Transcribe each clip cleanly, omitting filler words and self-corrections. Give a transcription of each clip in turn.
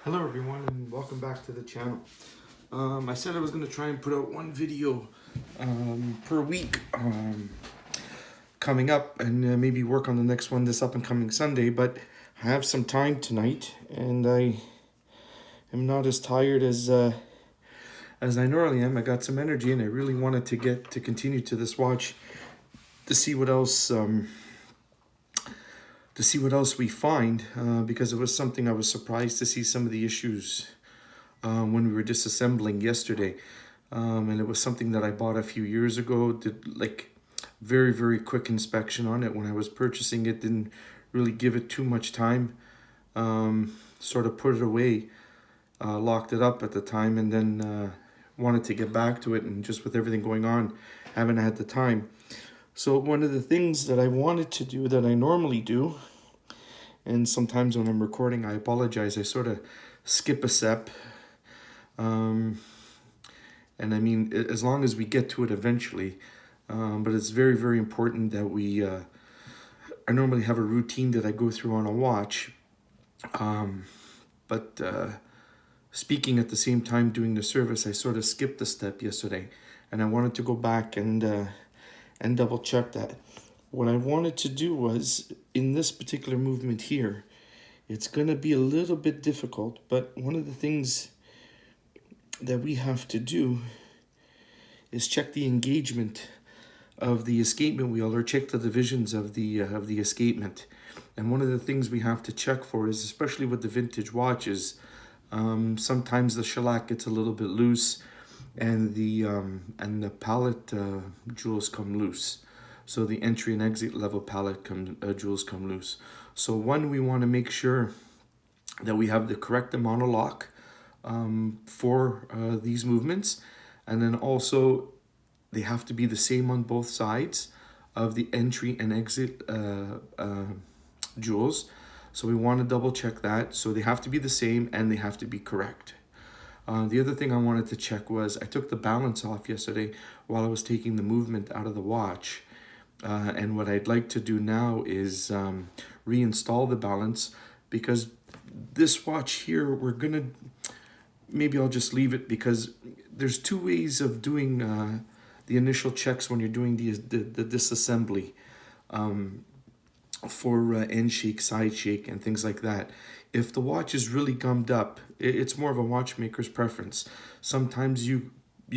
Hello everyone and welcome back to the channel. I said I was going to try and put out one video per week coming up and maybe work on the next one this up and coming Sunday, but I have some time tonight and I am not as tired as I normally am. I got some energy and I really wanted to continue to this watch to see what else we find, because it was something I was surprised to see some of the issues when we were disassembling yesterday. And it was something that I bought a few years ago, did like very quick inspection on it when I was purchasing it, didn't really give it too much time, sort of put it away, locked it up at the time, and then wanted to get back to it, and just with everything going on, haven't had the time. So one of the things that I wanted to do that I normally do, and sometimes when I'm recording, I apologize, I sort of skip a step. And I mean, as long as we get to it eventually, but it's very important that we, I normally have a routine that I go through on a watch, but speaking at the same time doing the service, I sort of skipped a step yesterday, and I wanted to go back and double check that. What I wanted to do was, in this particular movement here, it's going to be a little bit difficult, but one of the things that we have to do is check the engagement of the escapement wheel, or check the divisions of the escapement. And one of the things we have to check for is, especially with the vintage watches, sometimes the shellac gets a little bit loose, and the pallet jewels come loose. So the entry and exit level pallet jewels come loose. So one, we want to make sure that we have the correct amount of lock for these movements, and then also they have to be the same on both sides of the entry and exit jewels. So we want to double check that. So they have to be the same and they have to be correct. The other thing I wanted to check was, I took the balance off yesterday while I was taking the movement out of the watch. And what I'd like to do now is reinstall the balance, because this watch here, maybe I'll just leave it, because there's two ways of doing the initial checks when you're doing the disassembly for end shake, side shake, and things like that. If the watch is really gummed up, it's more of a watchmaker's preference. Sometimes you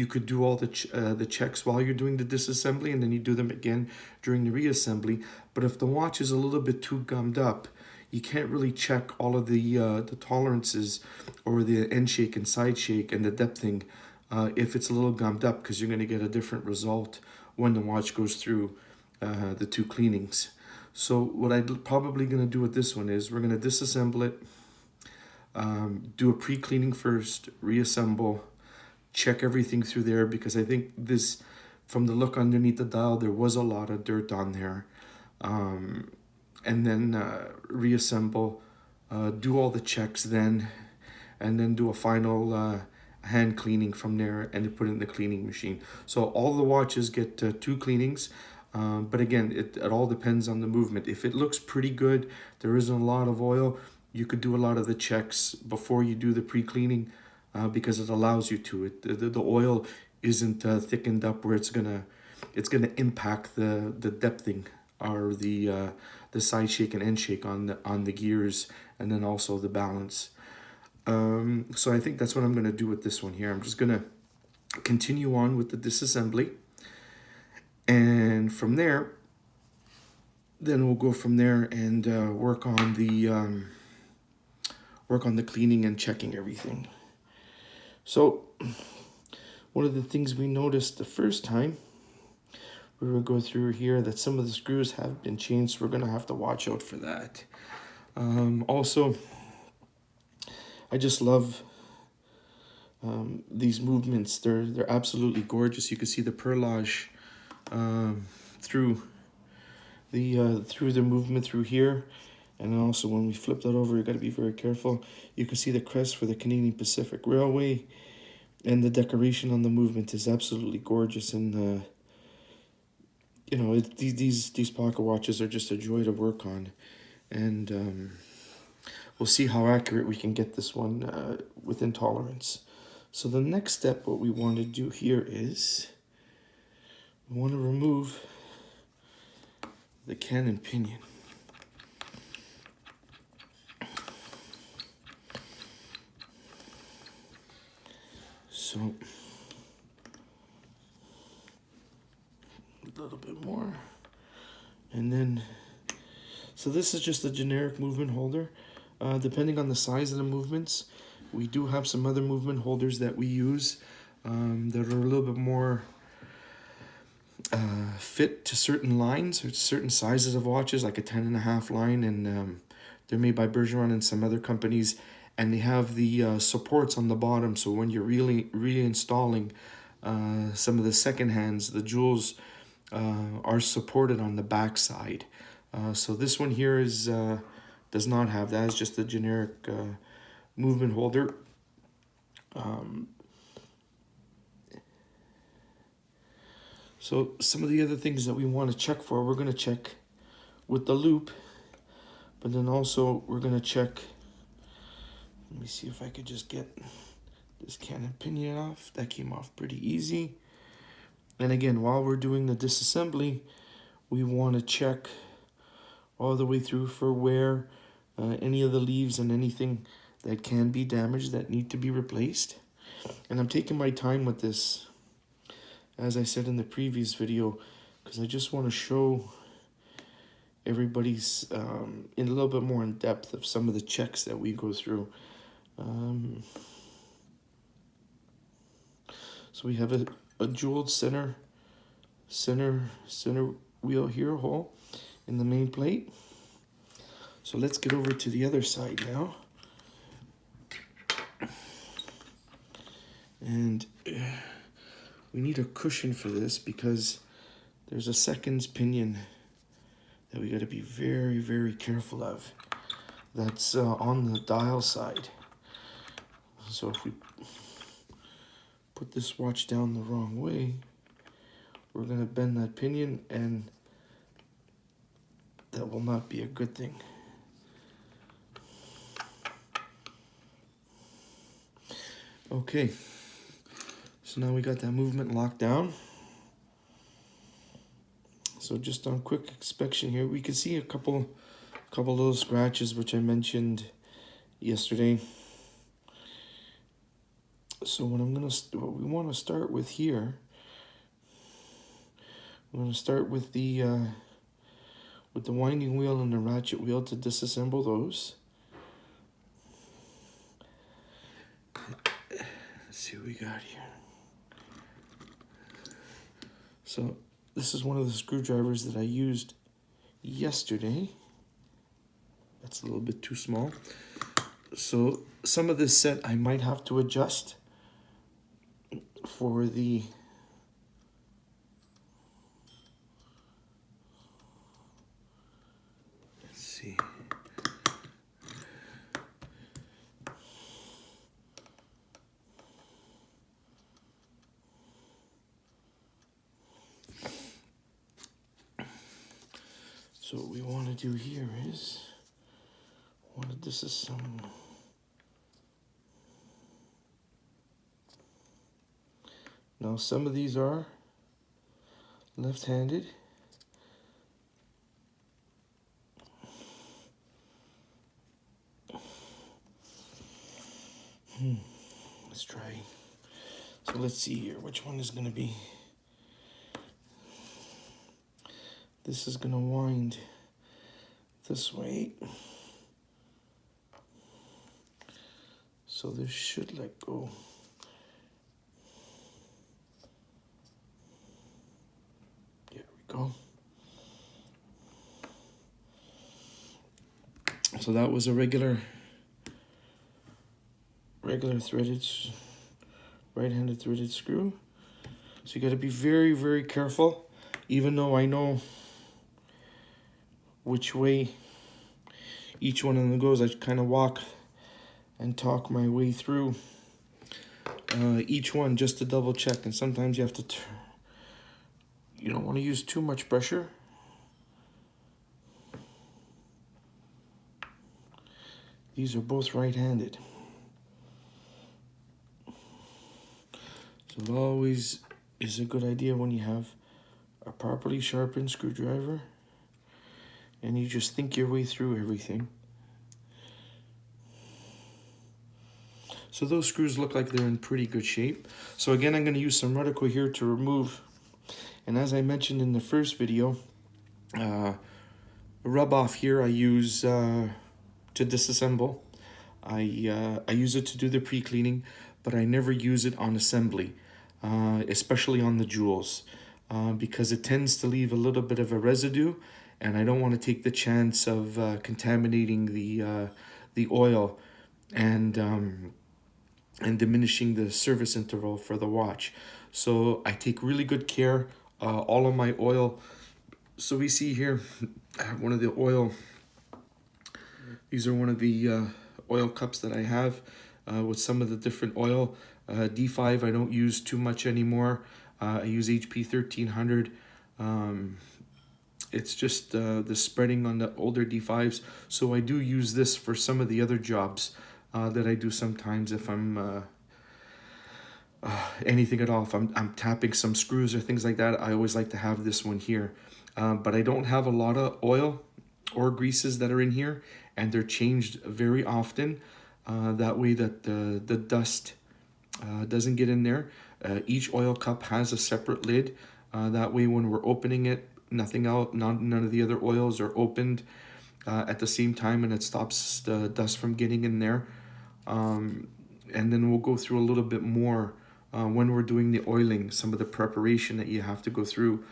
could do all the checks while you're doing the disassembly, and then you do them again during the reassembly. But if the watch is a little bit too gummed up, you can't really check all of the tolerances, or the end shake and side shake and the depthing, if it's a little gummed up, because you're going to get a different result when the watch goes through the two cleanings. So what I'm probably going to do with this one is, we're going to disassemble it, do a pre-cleaning first, reassemble, check everything through there, because I think this, from the look underneath the dial, there was a lot of dirt on there. And then reassemble, do all the checks then, and then do a final hand cleaning from there, and put it in the cleaning machine. So all the watches get 2 cleanings. But again, it all depends on the movement. If it looks pretty good, there isn't a lot of oil, you could do a lot of the checks before you do the pre-cleaning, because it allows you to. The oil isn't thickened up where it's gonna impact the depthing, or the side shake and end shake on the gears, and then also the balance. So I think that's what I'm gonna do with this one here. I'm just gonna continue on with the disassembly, and from there, then we'll go from there and work on the cleaning and checking everything. So one of the things we noticed the first time we will go through here, that some of the screws have been changed, so we're going to have to watch out for that. Also, I just love these movements. They're absolutely gorgeous. You can see the perlage through the movement through here, and also when we flip that over, you got to be very careful. You can see the crest for the Canadian Pacific Railway, and the decoration on the movement is absolutely gorgeous. And you know, these pocket watches are just a joy to work on. And we'll see how accurate we can get this one within tolerance. So the next step, what we want to do here is we want to remove the cannon pinion. So a little bit more, and then so this is just a generic movement holder. Depending on the size of the movements, we do have some other movement holders that we use that are a little bit more fit to certain lines or certain sizes of watches, like a 10.5 line, and they're made by Bergeron and some other companies, and they have the supports on the bottom, so when you're really reinstalling some of the second hands, the jewels are supported on the back side. So this one here is does not have that. It's just a generic movement holder. So some of the other things that we want to check for, we're going to check with the loop, but then also we're going to check, let me see if I could just get this cannon pinion off. That came off pretty easy. And again, while we're doing the disassembly, we want to check all the way through for wear, any of the leaves and anything that can be damaged that need to be replaced. And I'm taking my time with this, as I said in the previous video, because I just want to show everybody's in a little bit more in depth of some of the checks that we go through. So we have a jeweled center wheel here hole in the main plate. So let's get over to the other side now. And we need a cushion for this because there's a seconds pinion that we got to be very, very careful of. That's on the dial side. So if we put this watch down the wrong way, we're going to bend that pinion, and that will not be a good thing. Okay, so now we got that movement locked down. So just on quick inspection here, we can see a couple little scratches, which I mentioned yesterday. So what we want to start with here, we're going to start with the winding wheel and the ratchet wheel to disassemble those. Let's see what we got here. So this is one of the screwdrivers that I used yesterday. That's a little bit too small. So some of this set I might have to adjust for the let's see. So what we want to do here is this is some now some of these are left-handed. Let's try. So let's see here, which one is going to be. This is going to wind this way. So this should let go. There we go. So that was a regular threaded, right-handed threaded screw. So you got to be very, very careful, even though I know which way each one of them goes. I kind of walk and talk my way through each one just to double check. And sometimes you have to, you don't want to use too much pressure. These are both right-handed. So it always is a good idea when you have a properly sharpened screwdriver and you just think your way through everything. So those screws look like they're in pretty good shape. So again, I'm going to use some reticle here to remove. And as I mentioned in the first video, rub off here I use to disassemble. I use it to do the pre-cleaning, but I never use it on assembly, especially on the jewels, because it tends to leave a little bit of a residue, and I don't want to take the chance of contaminating the oil and diminishing the service interval for the watch. So I take really good care. All of my oil. So we see here, I have one of the oil. These are one of the oil cups that I have with some of the different oil. D5 I don't use too much anymore. I use HP 1300. It's just the spreading on the older D5s. So I do use this for some of the other jobs that I do sometimes if I'm anything at all. If I'm tapping some screws or things like that, I always like to have this one here. But I don't have a lot of oil or greases that are in here, and they're changed very often. That way that the dust doesn't get in there. Each oil cup has a separate lid. That way when we're opening it, nothing out, none of the other oils are opened at the same time, and it stops the dust from getting in there. And then we'll go through a little bit more when we're doing the oiling, some of the preparation that you have to go through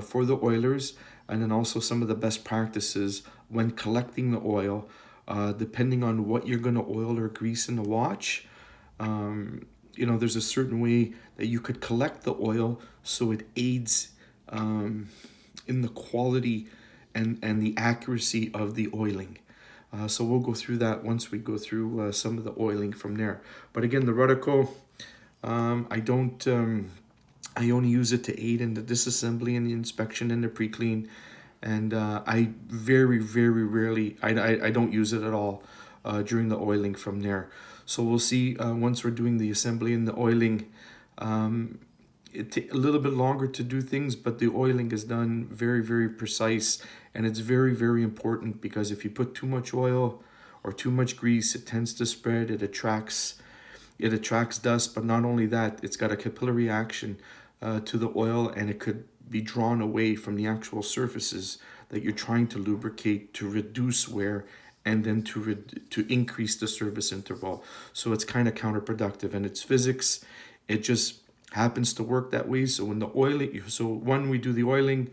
for the oilers, and then also some of the best practices when collecting the oil, depending on what you're going to oil or grease in the watch. You know, there's a certain way that you could collect the oil so it aids in the quality and the accuracy of the oiling. So we'll go through that once we go through some of the oiling from there. But again, the reticle, I only use it to aid in the disassembly and the inspection and the pre-clean. And I very, very rarely, I don't use it at all during the oiling from there. So we'll see once we're doing the assembly and the oiling, it takes a little bit longer to do things, but the oiling is done very, very precise. And it's very, very important, because if you put too much oil or too much grease, it tends to spread, it attracts dust. But not only that, it's got a capillary action to the oil, and it could be drawn away from the actual surfaces that you're trying to lubricate to reduce wear and then to increase the service interval. So it's kind of counterproductive, and it's physics. It just happens to work that way. So when the oiling, when we do the oiling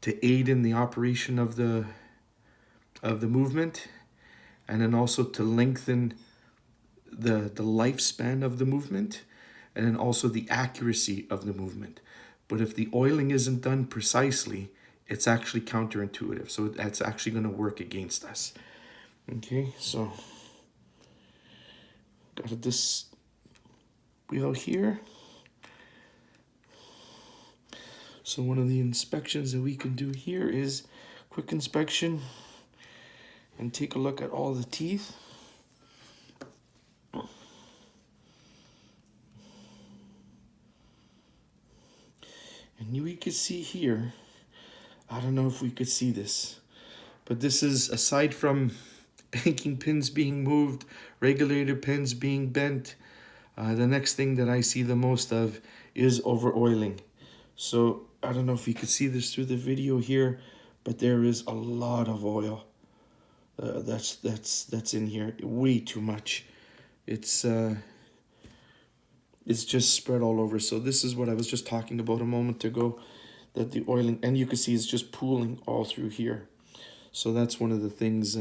to aid in the operation of the movement, and then also to lengthen the lifespan of the movement, and then also the accuracy of the movement. But if the oiling isn't done precisely, it's actually counterintuitive. So that's actually going to work against us. Okay, so got this wheel here. So one of the inspections that we can do here is quick inspection and take a look at all the teeth. And we could see here, I don't know if we could see this, but this is, aside from banking pins being moved, regulator pins being bent, the next thing that I see the most of is over oiling. So I don't know if you could see this through the video here, but there is a lot of oil that's in here, way too much. It's just spread all over. So this is what I was just talking about a moment ago, that the oiling, and you can see it's just pooling all through here. So that's one of the things.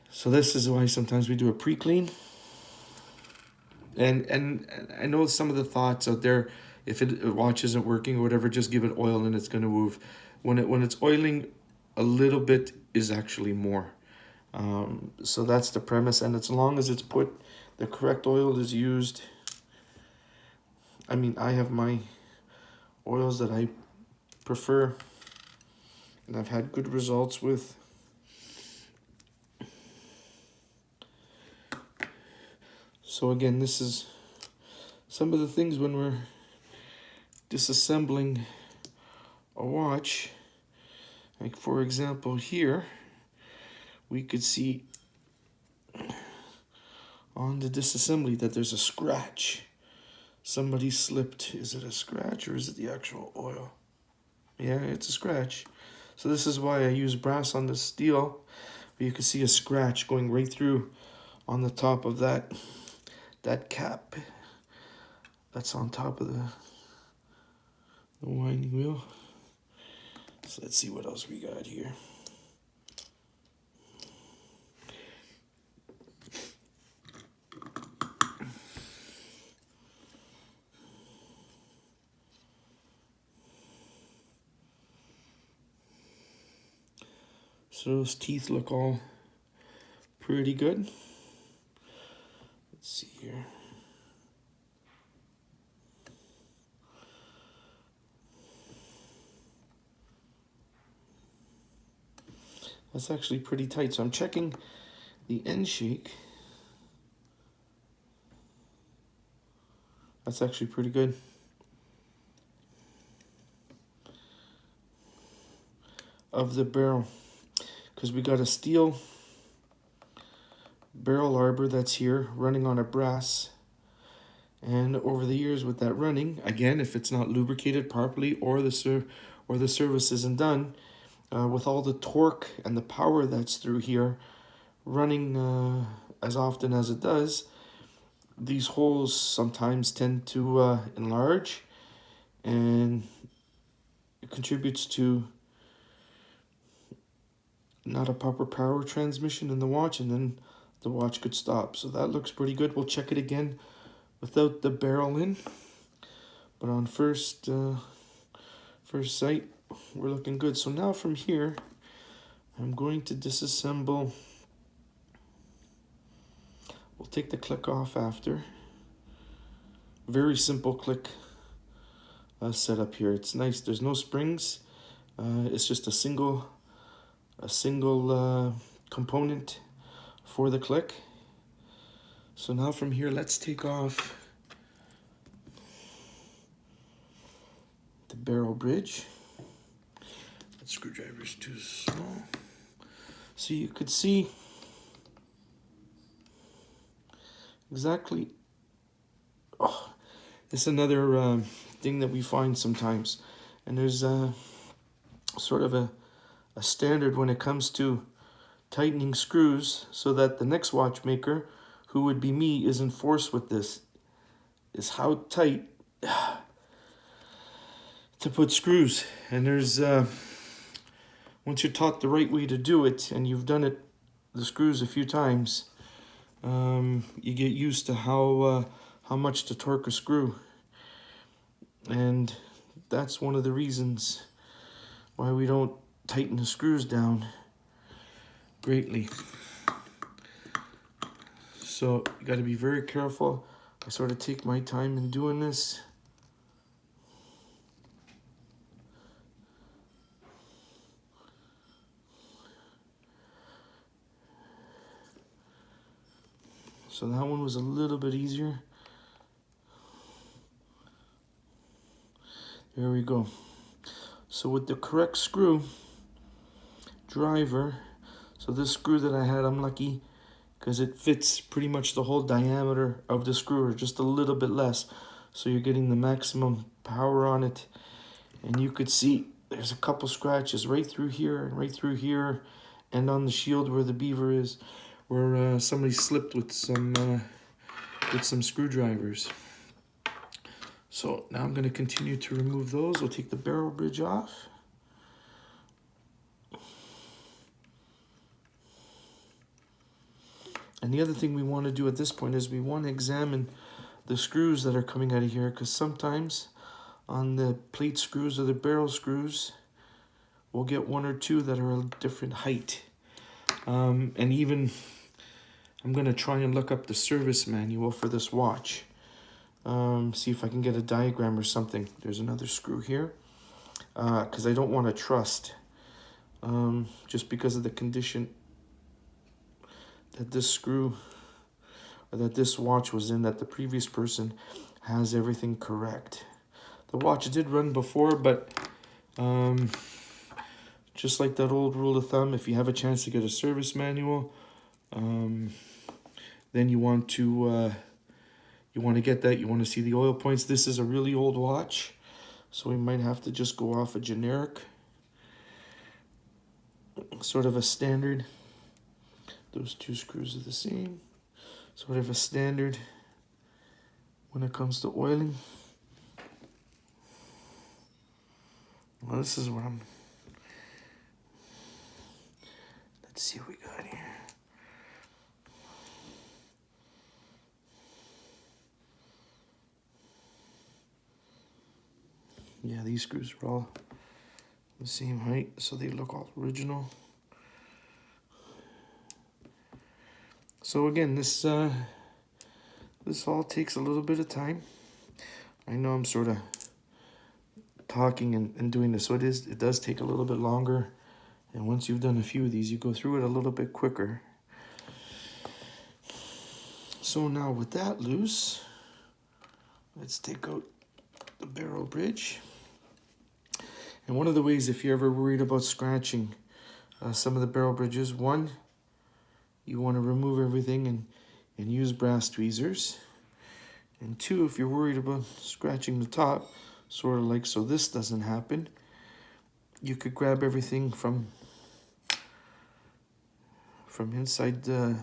So this is why sometimes we do a pre-clean. And I know some of the thoughts out there, if a watch isn't working or whatever, just give it oil and it's going to move. When it's oiling, a little bit is actually more. So that's the premise, and as long as it's put, the correct oil is used. I mean, I have my oils that I prefer and I've had good results with. So again, this is some of the things when we're disassembling a watch. Like for example here, we could see on the disassembly that there's a scratch. Somebody slipped. Is it a scratch or is it the actual oil? Yeah, it's a scratch. So this is why I use brass on the steel. But you can see a scratch going right through on the top of that cap. That's on top of the winding wheel. So let's see what else we got here. So those teeth look all pretty good. Let's see here. That's actually pretty tight. So I'm checking the end shake. That's actually pretty good. Of the barrel. Because we got a steel barrel arbor that's here running on a brass. And over the years with that running, again, if it's not lubricated properly or the service isn't done, with all the torque and the power that's through here, running as often as it does, these holes sometimes tend to enlarge, and it contributes to not a proper power transmission in the watch, and then the watch could stop. So that looks pretty good. We'll check it again without the barrel in, but on first sight, we're looking good. So now from here, I'm going to disassemble. We'll take the click off after. Very simple click setup here. It's nice. There's no springs. It's just a single component for the click. So now from here, let's take off the barrel bridge. That screwdriver's too small. So you could see exactly. Oh, it's another thing that we find sometimes, and there's sort of a standard when it comes to tightening screws, so that the next watchmaker, who would be me, isn't forced with this, is how tight to put screws. And there's once you're taught the right way to do it, and you've done it, the screws, a few times, you get used to how much to torque a screw. And that's one of the reasons why we don't tighten the screws down greatly. So you got to be very careful. I sort of take my time in doing this. So that one was a little bit easier. There we go. So with the correct screw driver, so this screw that I had, I'm lucky because it fits pretty much the whole diameter of the screw, or just a little bit less. So you're getting the maximum power on it. And you could see there's a couple scratches right through here and right through here, and on the shield where the beaver is, where somebody slipped with some screwdrivers. So now I'm going to continue to remove those. We'll take the barrel bridge off. And the other thing we want to do at this point is we want to examine the screws that are coming out of here, because sometimes on the plate screws or the barrel screws, we'll get one or two that are a different height. And even, I'm going to try and look up the service manual for this watch. See if I can get a diagram or something. There's another screw here, because I don't want to trust, just because of the condition that this screw that this watch was in, that the previous person has everything correct. The watch did run before, but just like that old rule of thumb, if you have a chance to get a service manual, then you want to get that. You want to see the oil points. This is a really old watch, so we might have to just go off a generic, sort of a standard. Those two screws are the same. Sort of a standard when it comes to oiling. Well, this is what I'm... Let's see what we got here. Yeah, these screws are all the same height, so they look all original. So again, this all takes a little bit of time. I know I'm sort of talking and doing this, so it does take a little bit longer. And once you've done a few of these, you go through it a little bit quicker. So now with that loose, let's take out the barrel bridge. And one of the ways, if you're ever worried about scratching some of the barrel bridges, one, you want to remove everything and use brass tweezers. And two, if you're worried about scratching the top, sort of like so this doesn't happen, you could grab everything from inside the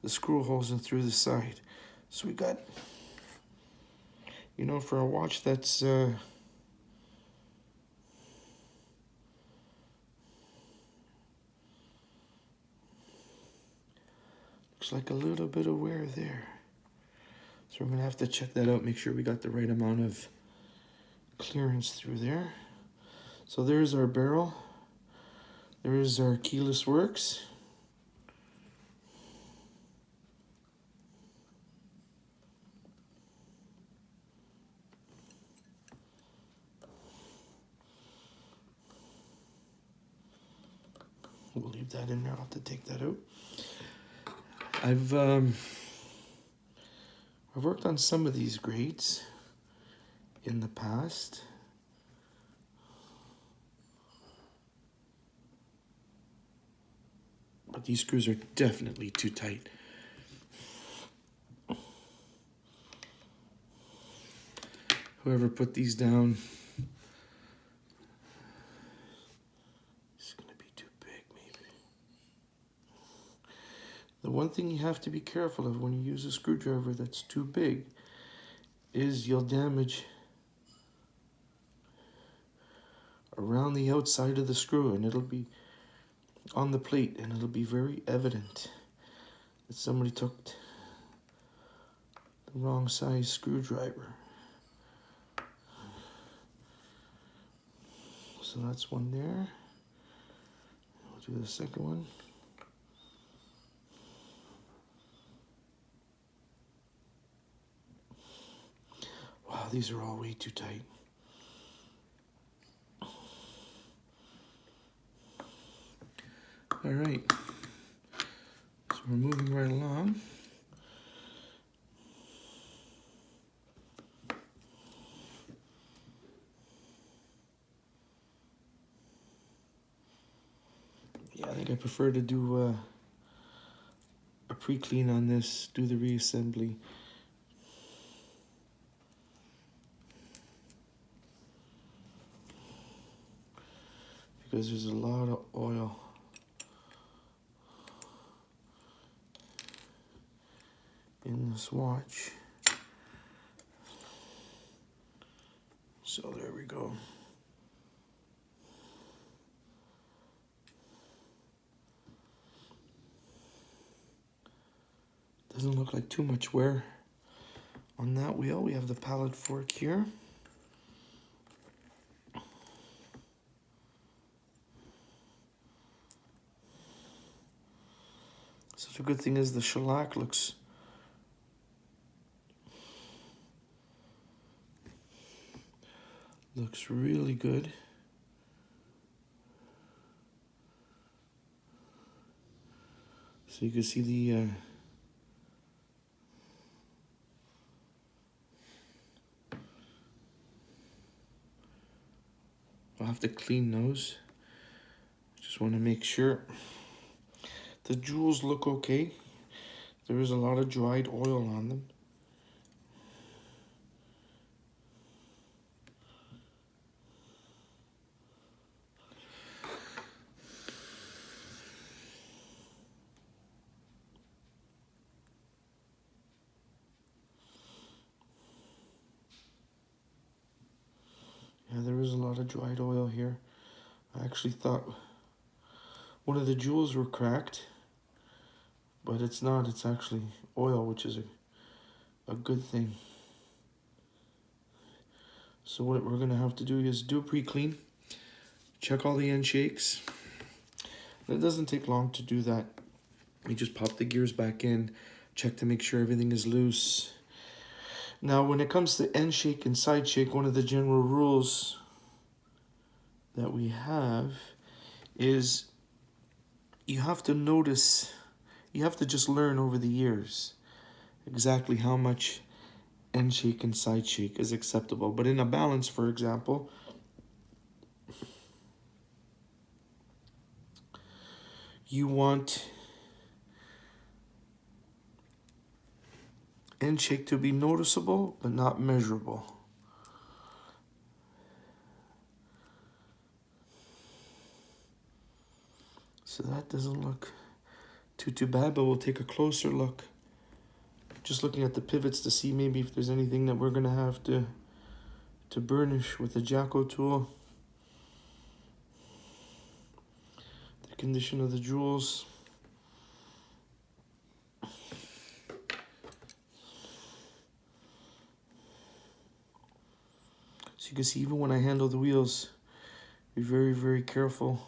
screw holes and through the side. So we got, you know, for a watch that's looks like a little bit of wear there. So we're gonna have to check that out, make sure we got the right amount of clearance through there. So there's our barrel. There's our keyless works. We'll leave that in there. I'll have to take that out. I've worked on some of these grades in the past. But these screws are definitely too tight. Whoever put these down, it's gonna be too big maybe. The one thing you have to be careful of when you use a screwdriver that's too big is you'll damage around the outside of the screw, and it'll be on the plate, and it'll be very evident that somebody took the wrong size screwdriver. So that's one there. We'll do the second one. Wow, these are all way too tight. All right, so we're moving right along. Yeah, I think I prefer to do a pre-clean on this, do the reassembly. Because there's a lot of oil in this watch. So there we go. Doesn't look like too much wear on that wheel. We have the pallet fork here. So the good thing is the shellac looks really good. So you can see I'll have to clean those. Just want to make sure the jewels look okay. There is a lot of dried oil on them. Yeah, there is a lot of dried oil here. I actually thought one of the jewels were cracked, but it's not. It's actually oil, which is a good thing. So what we're gonna have to do is do a pre-clean, check all the end shakes. It doesn't take long to do that. You just pop the gears back in, check to make sure everything is loose. Now, when it comes to end shake and side shake, one of the general rules that we have is you have to notice, you have to just learn over the years exactly how much end shake and side shake is acceptable. But in a balance, for example, you want end shake to be noticeable but not measurable. So that doesn't look too bad, but we'll take a closer look. Just looking at the pivots to see maybe if there's anything that we're gonna have to burnish with a Jacko tool. The condition of the jewels. So you can see even when I handle the wheels, be very, very careful.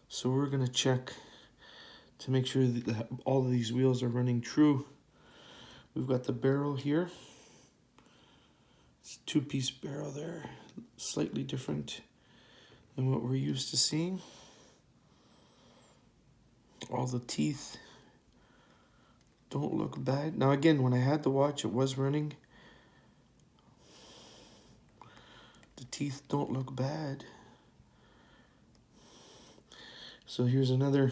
So we're gonna check to make sure that all of these wheels are running true. We've got the barrel here. It's a two-piece barrel there, slightly different than what we're used to seeing. All the teeth don't look bad. Now again, when I had the watch, it was running. The teeth don't look bad. So here's another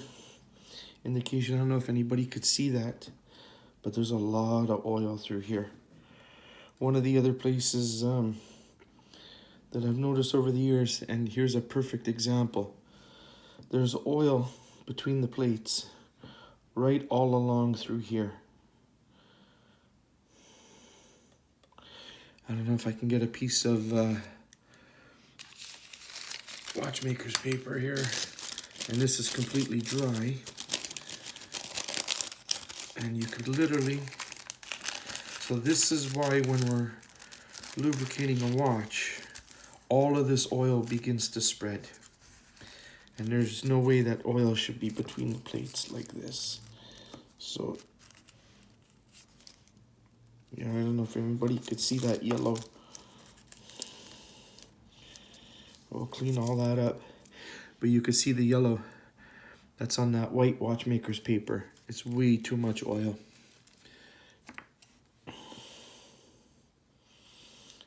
indication. I don't know if anybody could see that, but there's a lot of oil through here. One of the other places that I've noticed over the years, and here's a perfect example. There's oil between the plates, right all along through here. I don't know if I can get a piece of watchmaker's paper here, and this is completely dry. And you could literally, so this is why when we're lubricating a watch, all of this oil begins to spread. And there's no way that oil should be between the plates like this. So, yeah, I don't know if anybody could see that yellow. We'll clean all that up. But you could see the yellow that's on that white watchmaker's paper. It's way too much oil.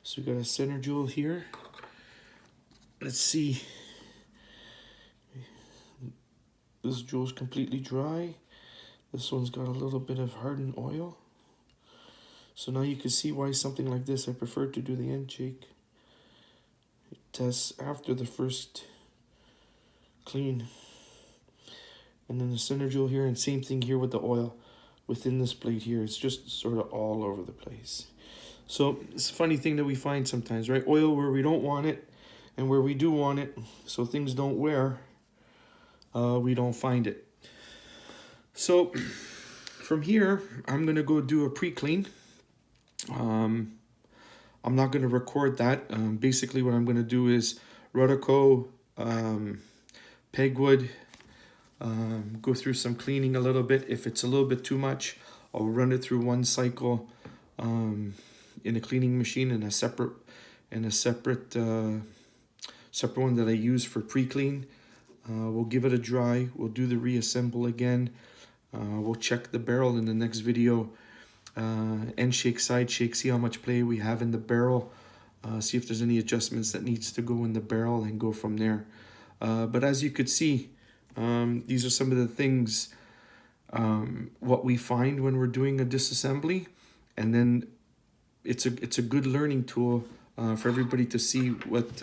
So we got a center jewel here. Let's see. This jewel's completely dry. This one's got a little bit of hardened oil. So now you can see why something like this, I prefer to do the end shake tests after the first clean. And then the center jewel here, and same thing here with the oil within this plate here. It's just sort of all over the place. So it's a funny thing that we find sometimes, right? Oil where we don't want it and where we do want it, so things don't wear, we don't find it. So from here, I'm gonna go do a pre-clean. I'm not gonna record that. Basically what I'm gonna do is Rodico, pegwood, go through some cleaning a little bit. If it's a little bit too much, I'll run it through one cycle in a cleaning machine in a separate one that I use for pre-clean. We'll give it a dry. We'll do the reassemble again. We'll check the barrel in the next video. End shake, side shake, see how much play we have in the barrel. see if there's any adjustments that needs to go in the barrel, and go from there. But as you could see, these are some of the things, what we find when we're doing a disassembly, and then it's a good learning tool for everybody to see what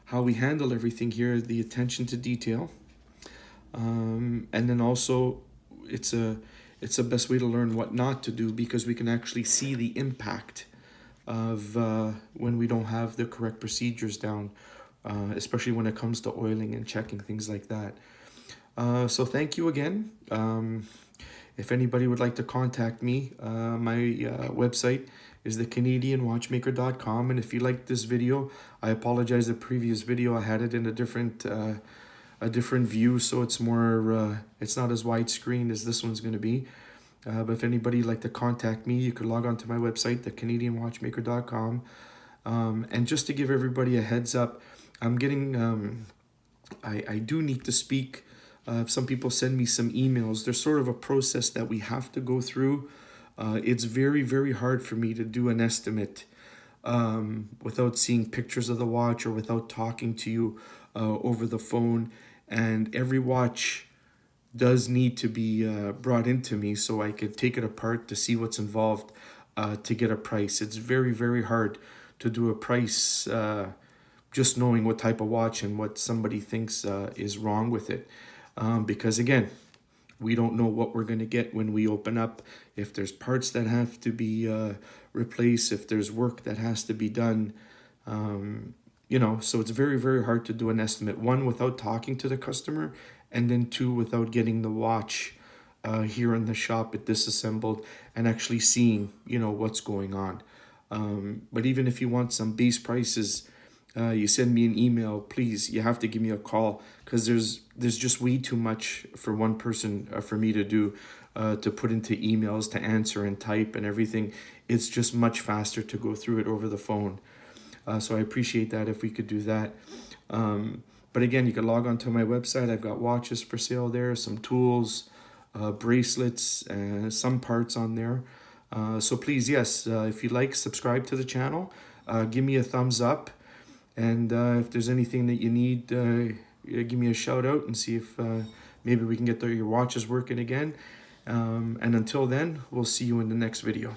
how we handle everything here, the attention to detail, and then also it's a best way to learn what not to do, because we can actually see the impact of when we don't have the correct procedures down, especially when it comes to oiling and checking, things like that. So thank you again. If anybody would like to contact me, my website is thecanadianwatchmaker.com. And if you liked this video, I apologize, the previous video I had it in a different view, so it's more it's not as widescreen as this one's going to be. But if anybody would like to contact me, you could log on to my website, thecanadianwatchmaker.com. And just to give everybody a heads up, I'm getting I do need to speak. Some people send me some emails. There's sort of a process that we have to go through. It's very, very hard for me to do an estimate without seeing pictures of the watch or without talking to you over the phone. And every watch does need to be brought into me so I could take it apart to see what's involved to get a price. It's very, very hard to do a price just knowing what type of watch and what somebody thinks is wrong with it. Because again, we don't know what we're going to get when we open up, if there's parts that have to be replaced, if there's work that has to be done, you know, so it's very, very hard to do an estimate. One, without talking to the customer, and then two, without getting the watch here in the shop, it disassembled, and actually seeing, you know, what's going on. But even if you want some base prices, you send me an email, please, you have to give me a call, because there's just way too much for one person for me to do, to put into emails, to answer and type and everything. It's just much faster to go through it over the phone. So I appreciate that if we could do that. But again, you can log on to my website. I've got watches for sale there, some tools, bracelets, some parts on there. So please, yes, if you like, subscribe to the channel, give me a thumbs up. And if there's anything that you need, give me a shout out and see if maybe we can get your watches working again. And until then, we'll see you in the next video.